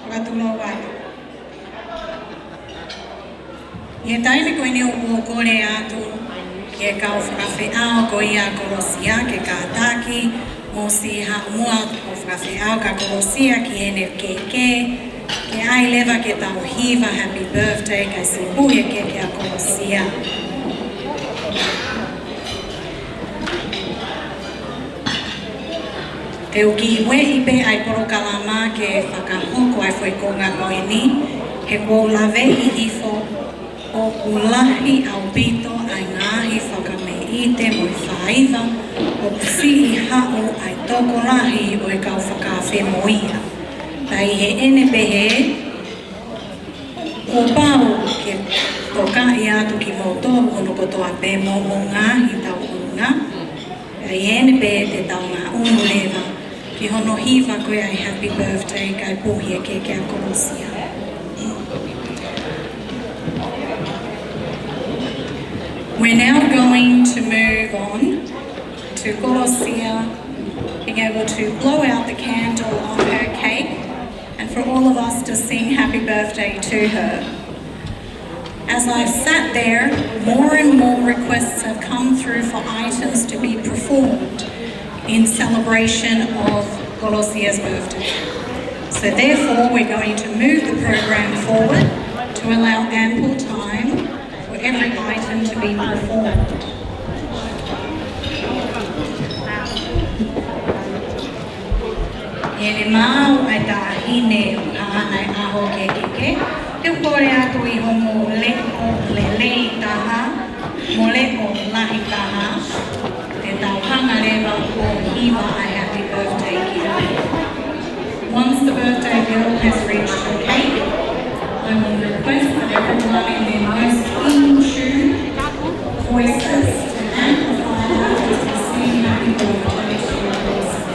whakatulo watu. Ia taine koe ni o kore atu ke kau whakawhiao ko ia Kolosia ke kātaki mo si haumua o whakawhiao ka Kolosia ki ene ke ai lewa ke tau hiva happy birthday kai si puhe ke a Kolosia. Te uki we ipe ai porokalama ke whakahoko ai whaikoga koe ni he kō lawe I hifo o ulahi au pito ai ngahi whakameite mo I whaiva o kusi I hao ai toko lahi o e kau whakawhi moia. Tai he ene pehe o pau ke toka I atu ki moto ono kotoa pe mo o ngahi tau unga. Tai ene pehe te tau ngā unu lewa ki hono hiva koe ai happy birthday kai puhia ke a Kolosia. We're now going to move on to Kolosia being able to blow out the candle on her cake and for all of us to sing happy birthday to her. As I've sat there, more and more requests have come through for items to be performed in celebration of Kolosia's birthday. So therefore, we're going to move the program forward to allow ample time for every item to be performed. Ene mau ai tahine o kānai aho ke te kore atu I homo le o lelei taha, mo le o lahi taha, te tauhanga rewa o hiwa ai happy birthday ki ai. Once the birthday girl has reached her cake, I will request that everyone in their most in-tune voices to amplify that to sing happy birthday to your person.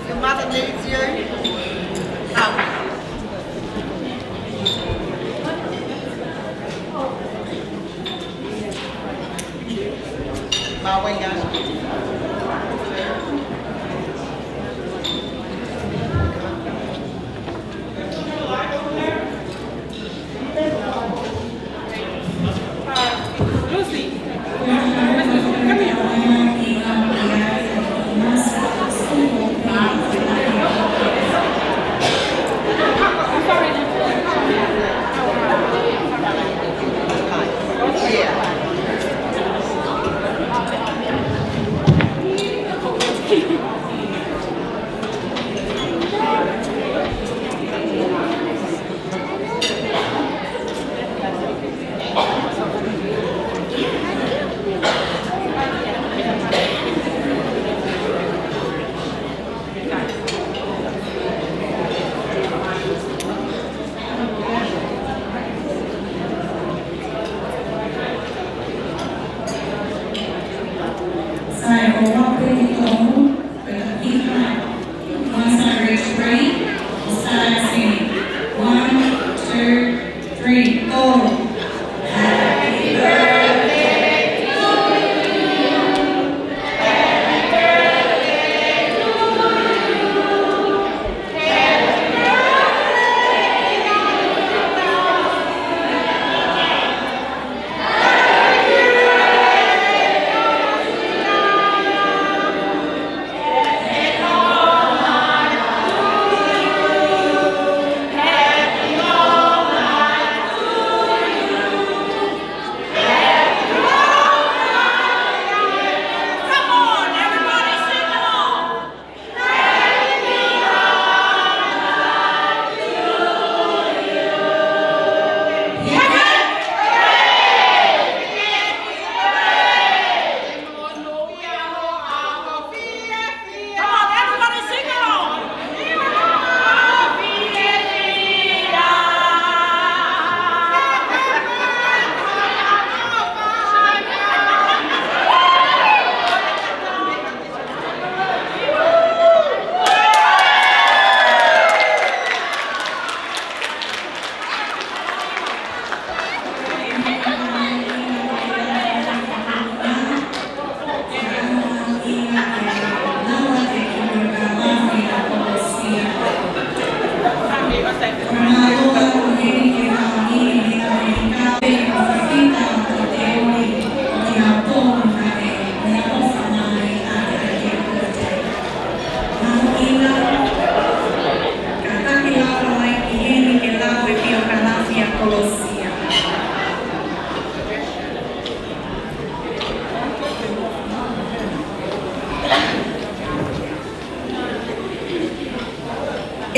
Your mother needs you. Come. Lucy, come here. Once I reach 3, we'll start singing. 1, 2, 3, go! Happy birthday to you. Happy birthday to you. Happy birthday to you.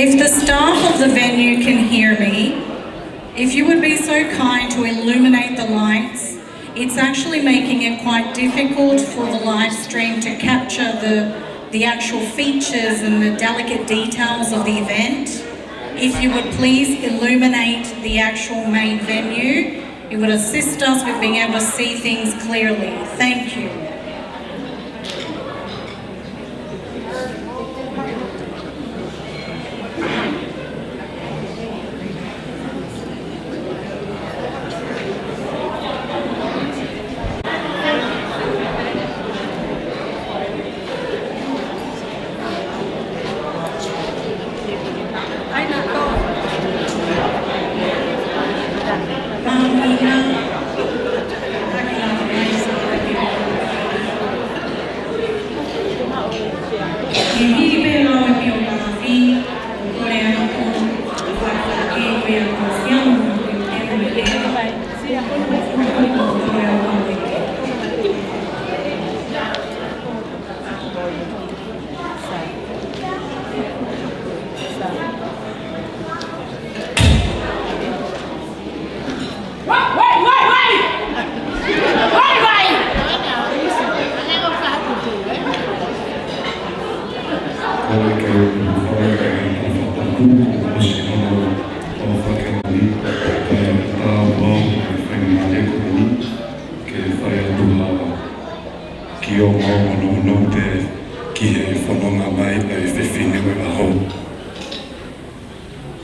If the staff of the venue can hear me, if you would be so kind to illuminate the lights, it's actually making it quite difficult for the live stream to capture the actual features and the delicate details of the event. If you would please illuminate the actual main venue, it would assist us with being able to see things clearly. Thank you.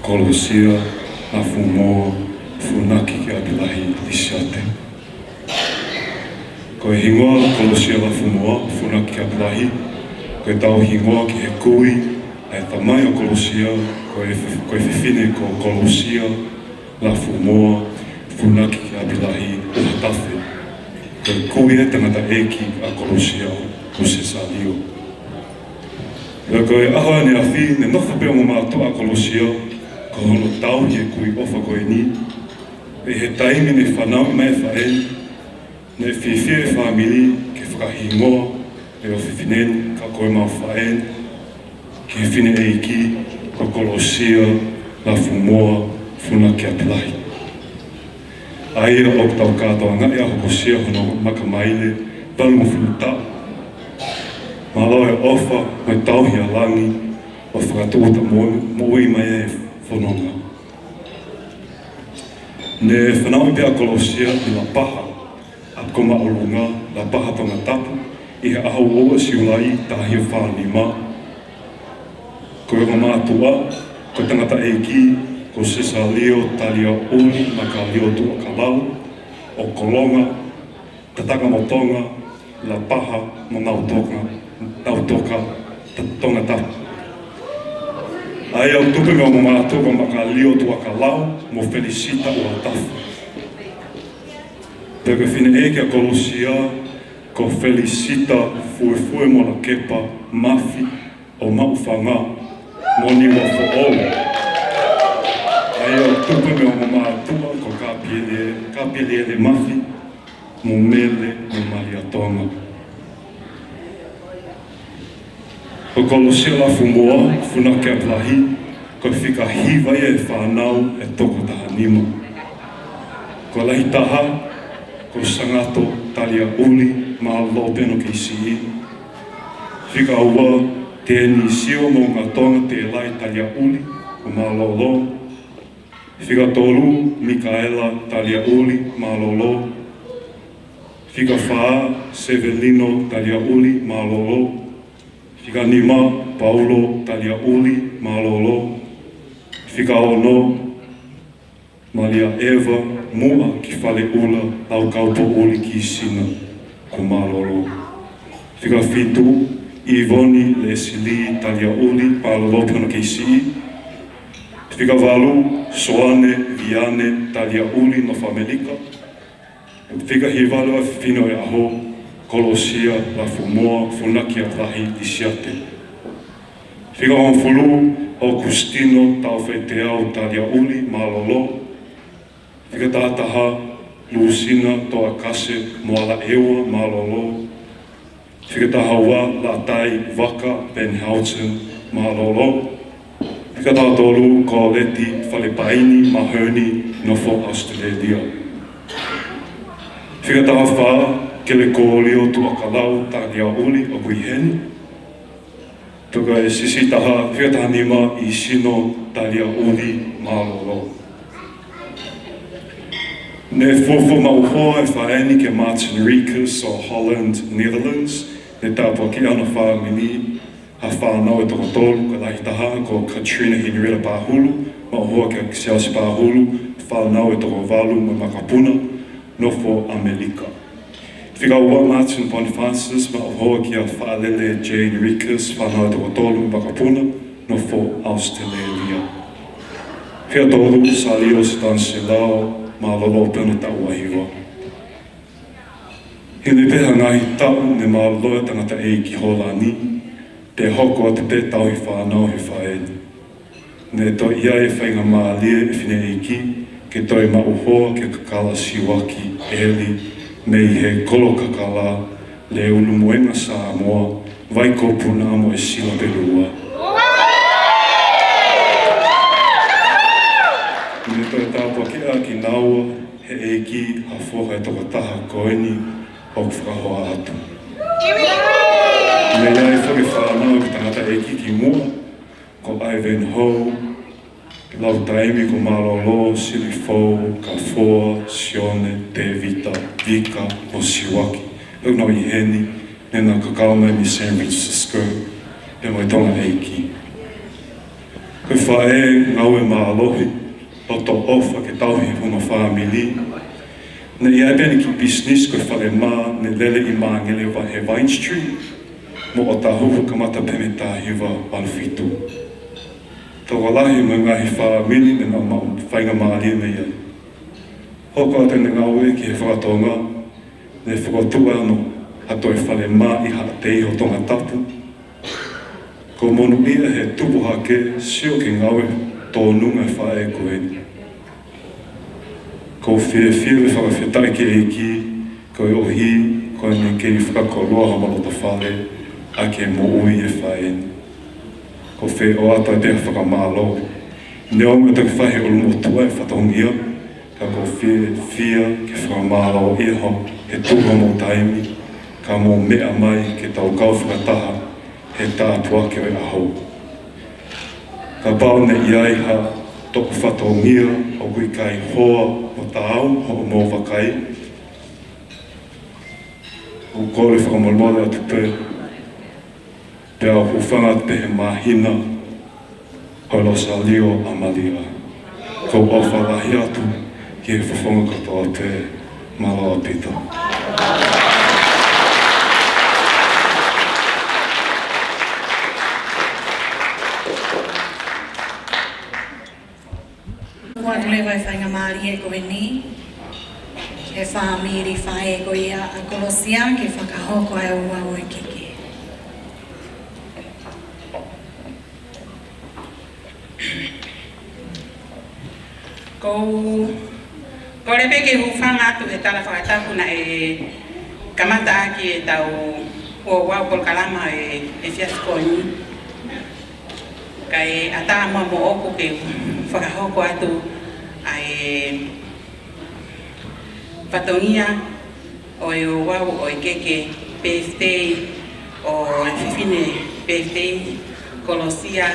Kolosia, Lafumoa, Funaki ki Apilahi, Lisiate. Ko e hingoa Kolosia, Lafumoa, Funaki ki Apilahi, ko e tau hingoa ki he kui, e tamai o Kolosia, ko e whiwhine ko Kolosia, Lafumoa, Funaki ki Apilahi, Uhatafe. Ko e kui e tangata eki a Kolosia, ko se salio. Ko e ahoa ni a whi, ne nofa peo mo mātua a Kolosia, ko hono tau he kui ofa koe ni, e he taimi ne whanau mai whaen, ne whiwhia e whamili ke whakahingoa, e o whiwhinen ka koe mau whaen, ke whine e ki, ko Kolosia, Lafumoa, Funaki Apilahi. Aia o tau kātoa ngai a hokosia hono makamaile, talu mo whuta. Malo e ofa, mai tauhi a langi, o whakatuuta moi mai e whanonga. Ne whanau pia Kolosia i la paha, a koma olunga, la paha tonga tapu, i he ahau oa siulai tahi o whanima. Ko e mātua, ko tangata e ki, ko sesa leo talia uli, maka leo tua ka lau, o kolonga, tataka mo tonga, la paha mo nautoka, tonga tapu. Ai au tupenga mo mātua maka leo tua ka lau, mo felicita o atafu. Peke whine eke a Kolosia, ko felicita fue mo la kepa, mafi, o mauwhanga, mo niwa fo ou. Ai au tupenga mo mātua, ko kapiele mafi, mo mele, mo mariatonga. Ko Kolosia Lafumoa, Funaki Apilahi, ko whika hiwa e whanau e toko taha nima. Ko lahi taha, ko sangato talia uli ma lopeno ki isi. Whika aua tēni sio mo ngā tonga te lai talia uli o ma lolo. Whika tolu Mikaela talia uli ma lolo. Whika whaa Severino talia uli ma lolo. Whika nima Paulo talia uli malolo. Whika ono Maria Eva mua ki whale ula lau kaupo uli ki sina ko malolo. Whika fitu Ivoni Leslie talia uli palolo pona ki si. Whika walu Soane Viane talia uli no Famelika. Whika hivalu a fino e aho Kolosia, Lafumoa, Funaki Apilahi, Lisiate. Whika onfulu Augustino, tau whaiteau talia uli, malolo. Whika tātaha Lucina, toa kase, moala eua, malolo. Whika tahawa, la tai, waka, Benhausen, malolo. Whika tau tolu ko leti whalepaini mahoni nofo Australia. Whika tau wha ke le kōlio tu akalau tālia uli o kuiheni. Tuka e sisi taha whika taha nima I sino tālia uli mālolo. Ne fofo mauhoa e whaeni ke Martin Rikus o Holland, Netherlands, ne tāpua ki ana whaamini a whanau e toko tolu ka lahi taha ko Katrina Henrietta Pahulu, mauhoa ke Siasi Pahulu, whanau e toko walu me makapuna, nofo Amerika. Whika ua Martin Bonifacis, mauhoa ki a whaalele Jane Rikus, whanau e toko tolu me makapuna, nofo Australia. Whika tolu Salio Stansilao, Malolo pena tau ahiwa. Hine peha ngahi tau ne maloloa tangata e ki holani, te hoko te pe tau I whanau he whaeni. Ne to ia e whainga maalia e whine e ki, ke toi mauhoa ke kakala siwaki eli, nei he kolo kakala, le ulu moenga Samoa, vai ko puna mo e sila perua. Ne toi tāpua ki a ki naua, he e ki ha whoka e toka taha koeni o whakahoa atu. Me ia e whake whanau ki tangata e ki mua, ko Ivanhoe, ki lau taimi ko Malolo, Silifou, Kafoa, Sione, Te Vika, o Siwaki. Au nau I heni, nena kakauma ni San Francisco, e mai tonga e ki. Koe whae ngau e maalohi, o to ofa ke tauhi huma whaamili. Ne ia e bene ki business koe whale mā, ne lele I māngele wa he Vine Street, mo o tahuhu kamata pene tāhiwa alfitu. Tō walahi me ngahi whaamili, ne ngā whainga maalia me ia. Hoko a tene ngau e ki he whakatonga, ne whakatua ano, hato e whale mā I haa te iho tonga tapu. Ko monu ia he tupu hake, sio ki ngau e tō nunga e whae koeni. Ko whie whie whakawhiatai ki e ki, ko e ohi, ko e ne kei whakakoloa hamalota whale, a ke mo ui e whaeni. Ko whi o ata e teha whakamālo. Ne onga te whahe o lumo tua e whatongia, ka ko whia ke whakamālo iho, he tuha mo taimi, ka mo mea mai ke tau kau whakataha, he tātua ke o ahau. Ka pao ne iai ha toku whatongia o kui kai hoa o tāu ho o mō wakai. O kore whakamolmole atu pē. Pea o huwhanga te he mahina o lo salio a malia. Ko o whalahi atu ki he whawhonga katoa pē malawa pita. Watu le vai whainga maari e koe ni, ke whaamiri whae e koe a Kolosia, ke whakahoko e ua o e keke. Ko repe ke hufanga atu he tala whakataku na e kamata aki e tau ua wau kol kalama e fiaskoni. Ka e ata mua mo oku ke whakahoko atu ai patongia o e wau o e keke birthday o fifine birthday Kolosia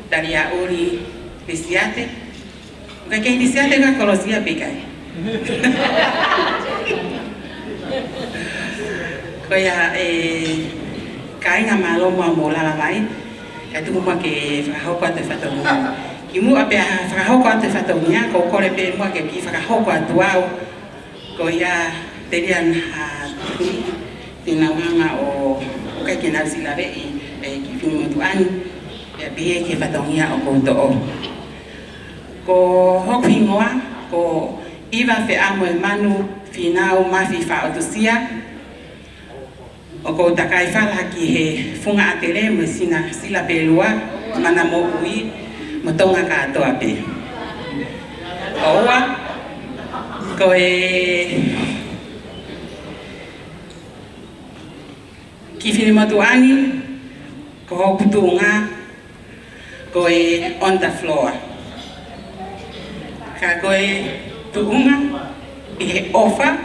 taria uri Lisiate. Ka ke Lisiate ka Kolosia pekai. Ko ia kainga malo mua mo lala mai. Ka tuku mua ke whakahoko atu whatongia. Ki mua pia whakahoko atu whatongia, ko kore pe mua ke ki whakahoko atu au. Ko ia terian tui, tina wanga o kai ke nau sila rei, ki whimu tu ani, pia bihe ke whatongia o kouto'o. Ko hoku ingoa, ko iwa whi amo e manu, whinau mawhi whaotusia, o ko takai whala ki he funga atere mo sila pelua, mana mo ui, mo tonga ka atoa pe. O ua, ko ki whini motu ani, ko hoku tunga, ko koe on the floor. Ka koe tuunga I he ofa.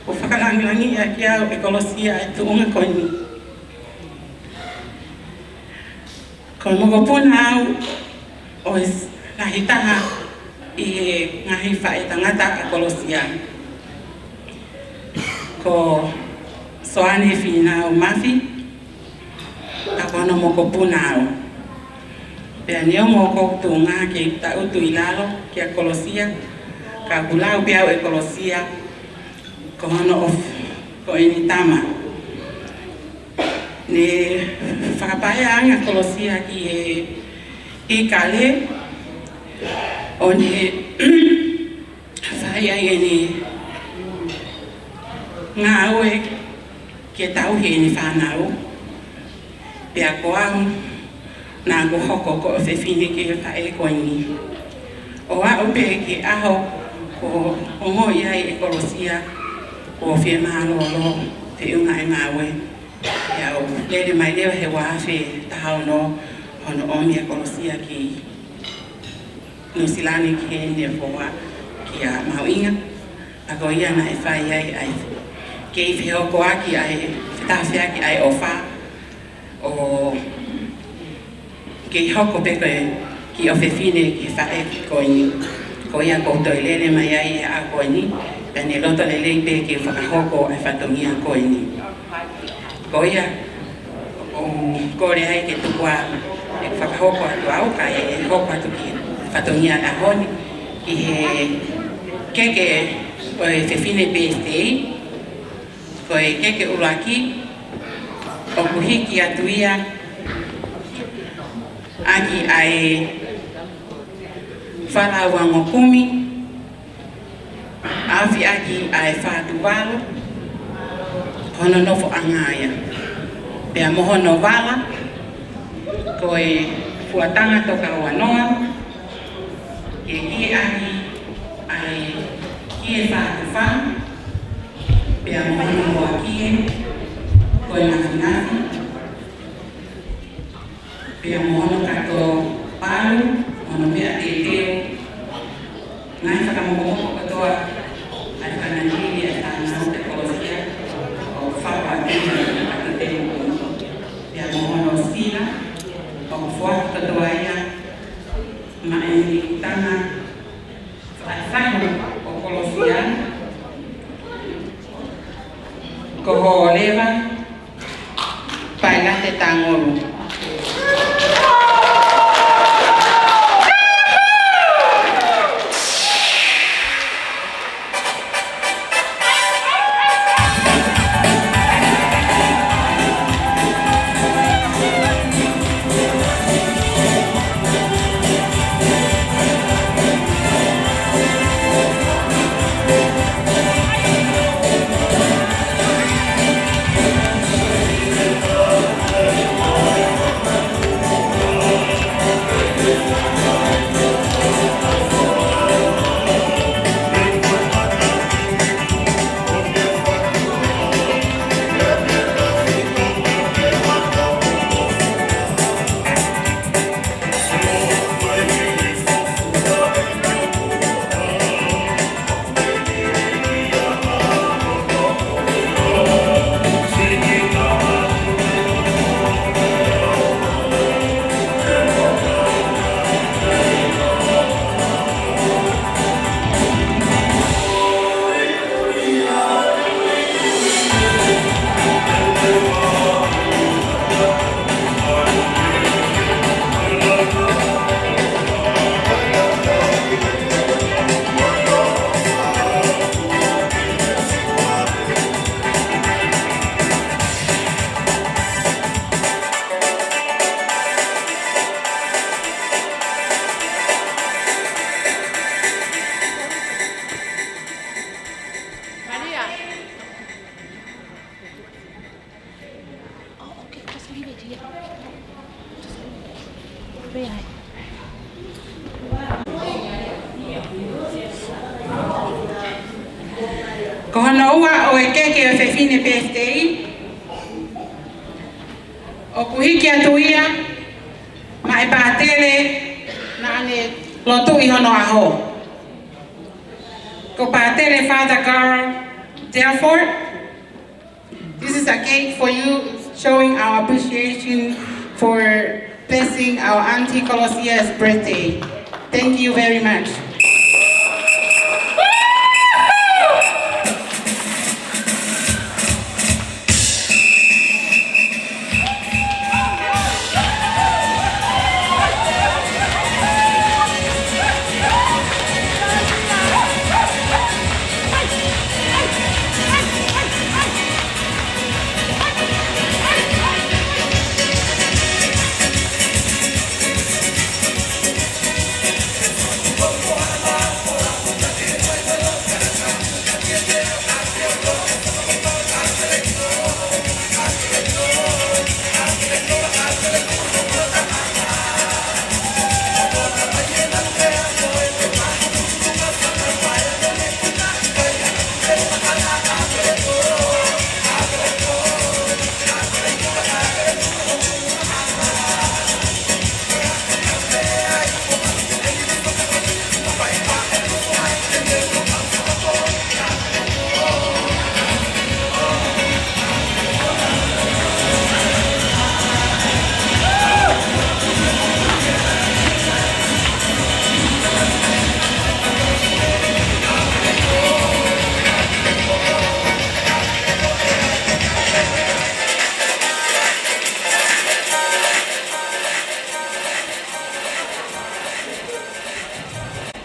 O whakalangilangi a kia e Kolosia e tuunga koe ni. Ko moko puna au o nahi taha I he ngahi whae tangata a Kolosia. Ko soane whina o mafi. A kono moko puna au. Pea neo moko tuunga ke ta utu I lalo ki a Kolosia. Ka kulau pia e Kolosia. Ko hono of ko ini tama. Ne whakapahe anga Kolosia ki e kale. O ne whaia I ni ngā aue ke tau he ni whanau. Pea ko au nā ko hoko ko whewhine ke whae koe ni. O a upe ke aho ko ongo iai e Kolosia ko whea mahalo te unga e ngāwe. Pea o lere mai lewa he wāwhe tahao no hono omi a Kolosia ki Nusilani ki he ne whoa ki a Mauinga. Ako ia na e whai ai ai. Ke I whio ko aki ai whitawhia ki ai o wha. O ke I hoko pe koe ki o whewhine ki whae koe ni. Ko ia koutou lele mai ai e a koe ni. Pene loto lelei pe ke whakahoko ai whatongia koe ni. Ko ia o kore ai ke tukua e whakahoko atu au ka e hoko atu ki whatongia a honi. Ki he keke o e whewhine pe stei. Ko e keke uraki. O kuhiki atu ia. Aki ai whalaua ngokumi. Awhi aki ai whātuwalo. Hono nofo angaya. Pea moho no wala. Ko e fuatanga toka wanoa. Ke ki aki ai kie whātuwha. Pea moho no moa kie. Ko e nafi. Pea moho no kato palu. Ono mea te teo. Ngai whakamoko katoa. Ai whananiri e whanau te Kolosia. O whapatuna atu te moko. Pea moho no sila. O whuatu katoa ia. Maeni tana. Whaifano o Kolosia. Ko ho lewa. Pailate tangoru. Ko hana ua o e keke o whewhine PSTI. O kuhiki atu ia, Ma e pātele na ane lotu I hono aho. Ko pātele Father Carl, therefore, this is a cake for you showing our appreciation for blessing our Auntie Kolosia's birthday. Thank you very much.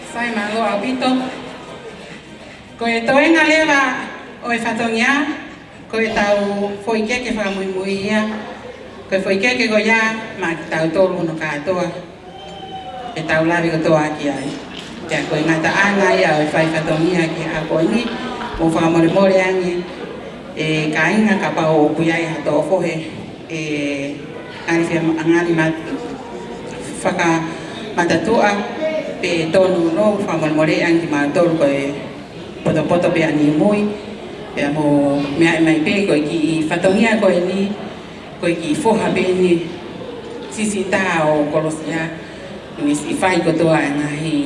Sai malo aupito. Ko e toenga lewa o e whatongia, ko e tau whoikeke whakamui ia, ko e whoikeke ko ia, ma ki tau tolu no katoa, e tau lawi ko toa ki ai. Kia ko e ngata anga ia o e whai whatongia ki a koe ni, mo whakamore more angi, e ka inga ka pao o puiai hato o whohe, e ngari whaka matatua, pe tonu no whamormore angi mātoro koe poto pe ani mui pe mo mea mai pe koe ki whatongia koe ni koe ki whoha pe ni sisi tā o Kolosia ni si whai kotoa e ngahi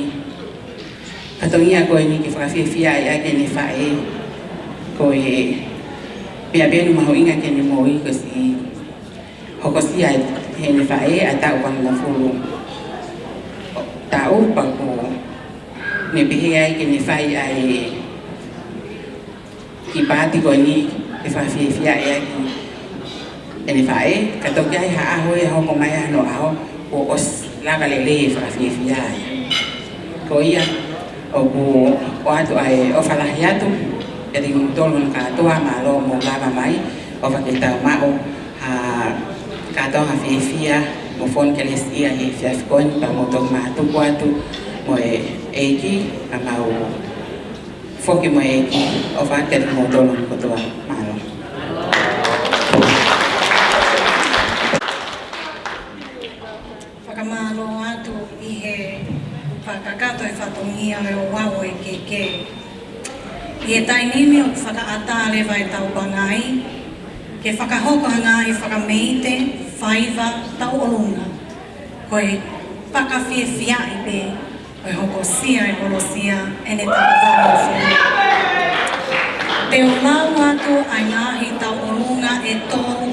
whatongia koe ni ki whakawhiawhia e ake ne whae koe pea benu maho inga ke ne moi ko si hokosia he ne whae a tau pang la fulu tau pako ne pihe ai ke ne whai ai ki pāti koe ni e whawhiawhia e aki e ne whae ka toki ai haa aho e hoko mai ano aho o os laka lele e whawhiawhia ai ko ia o ku o atu ai o whalahi atu e ringu tolu na katoa ma lo mo lava mai o whaketau mao katoa hawhiawhia mo fon Kolosia e fiafikoin pa mo tong matuku atu mo e eiki a mau foki mo eiki o whakere mo tolong kotoa malo. Whakamalo atu I he whakakato e whatongia e o wau e keke. I e tainimi o whakaata lewa e tau bangai, ke whakahokanga I whakameite, whaiva tau olunga. Koe whakawhiawhia I pe, koe hokosia e Kolosia e ne tau wau whuru. Te o lau atu ai ngahi tau olunga e toru,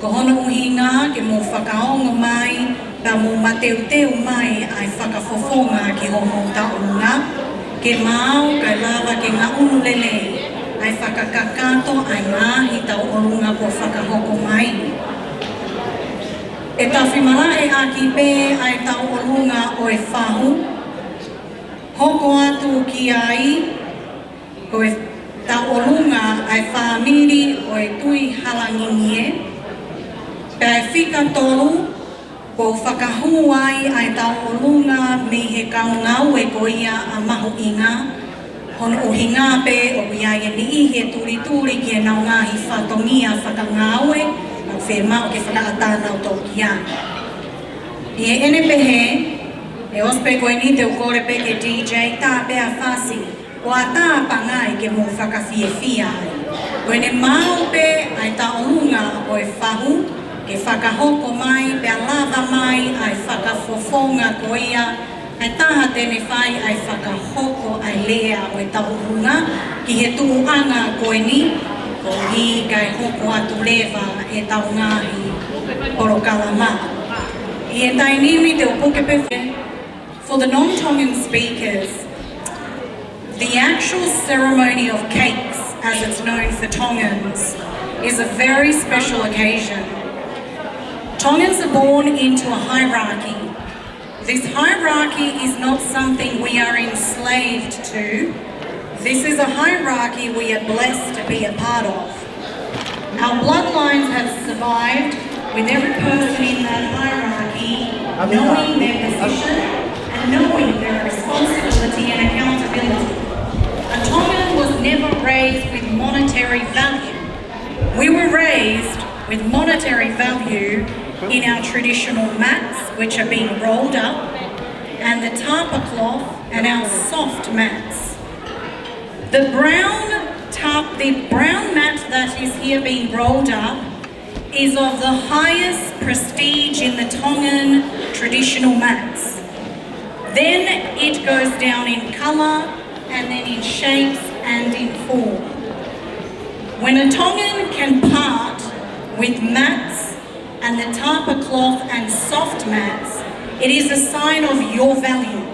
ko hono uhinga ke mo whakaongo mai, pa mo mateuteu mai ai whakafofonga ki homo tau olunga, ke mau kai lava ke ngā unu lele, ai whakakakato ai ngahi tau olunga ko whakahoko mai. E tawhimara e aki pe ai tau olunga o e whahu, hoko atu ki ai, ko e tau olunga ai whamiri o e tui halangingie, pe ai whika tolu, ko whakahu ai tau olunga me he kaungau e ko ia a mahu inga, hono uhinga pe o ia e ni he turi ki e nau ngahi whatongia whakangau e, au whema o ke whakaatana o tō kia. I e ene pehe, e ospe koe ni te ukore pe ke DJ, tā pea whasi, o a tā pangai ke mō whakawhiawhia ai. Koe ne mau pe ai tā olunga o e whahu, ke whakahoko mai, pe lava mai, ai whakafofonga ko ia, ai taha tēne whai ai whakahoko ai lea o e taurunga, ki he tuuanga koe ni, ko hi kai hoko atu lewa e taungahi oro kalama. I e tainimi te upukepe. For the non-Tongan speakers, the actual ceremony of cakes, as it's known for Tongans, is a very special occasion. Tongans are born into a hierarchy. This hierarchy is not something we are enslaved to. This is a hierarchy we are blessed to be a part of. Our bloodlines have survived with every person in that hierarchy knowing their position and knowing their responsibility and accountability. A Tongan was never raised with monetary value. We were raised with monetary value in our traditional mats, which are being rolled up, and the tapa cloth and our soft mats. The brown mat that is here being rolled up is of the highest prestige in the Tongan traditional mats. Then it goes down in colour and then in shapes and in form. When a Tongan can part with mats and the tapa cloth and soft mats, it is a sign of your value,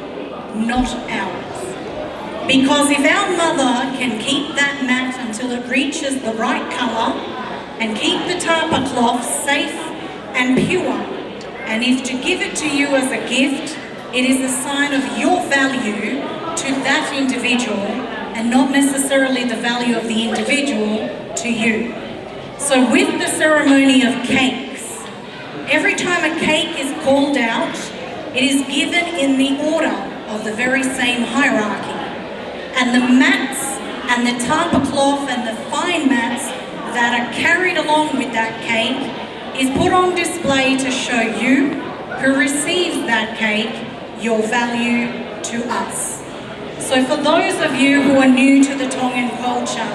not ours. Because if our mother can keep that mat until it reaches the right colour and keep the tapa cloth safe and pure, and if to give it to you as a gift, it is a sign of your value to that individual and not necessarily the value of the individual to you. So with the ceremony of cakes, every time a cake is called out, it is given in the order of the very same hierarchy. And the mats and the tapa cloth and the fine mats that are carried along with that cake is put on display to show you who receives that cake your value to us. So for those of you who are new to the Tongan culture,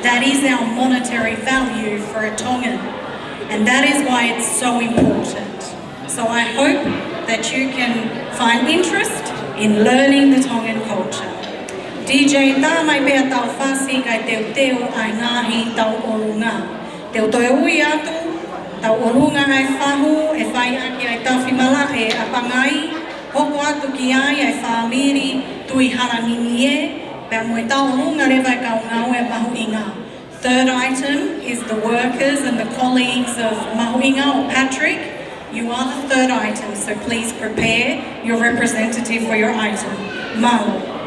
that is our monetary value for a Tongan, and that is why it's so important. So I hope that you can find interest in learning the Tongan culture. DJ tā mai pēr tau whasi kai teo ai ngāhi tau orunga. Teo toi ui atu, tau orunga ai whahu, e whai aki ai tawhimala e apangai, hoko atu ki ai ai whamiri, tui haranini e, pēr moe tau orunga rewai kau ngau e mahuinga. Third item is the workers and the colleagues of mahuinga or Patrick. You are the third item, so please prepare your representative for your item. Mau.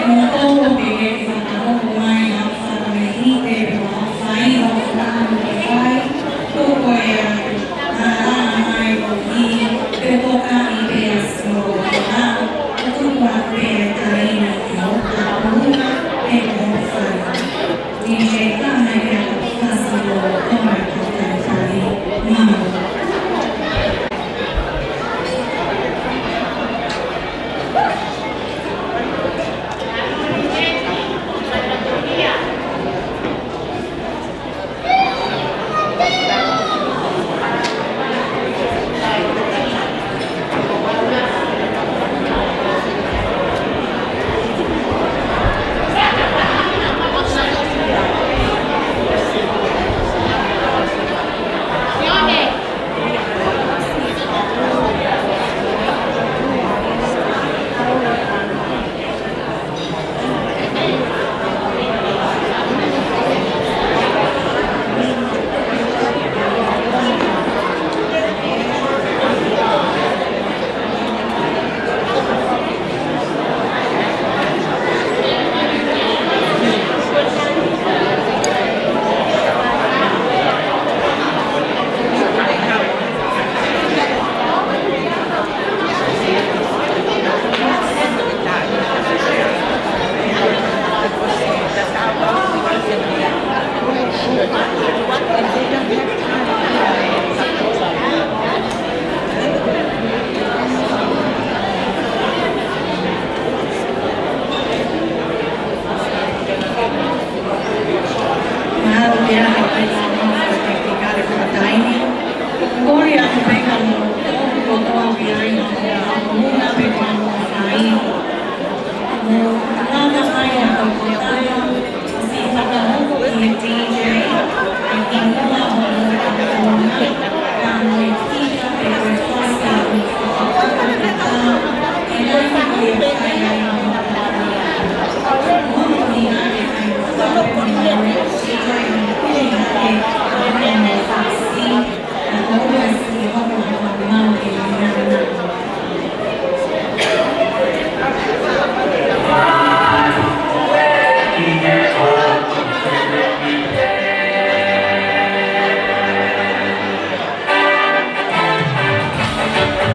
more all of the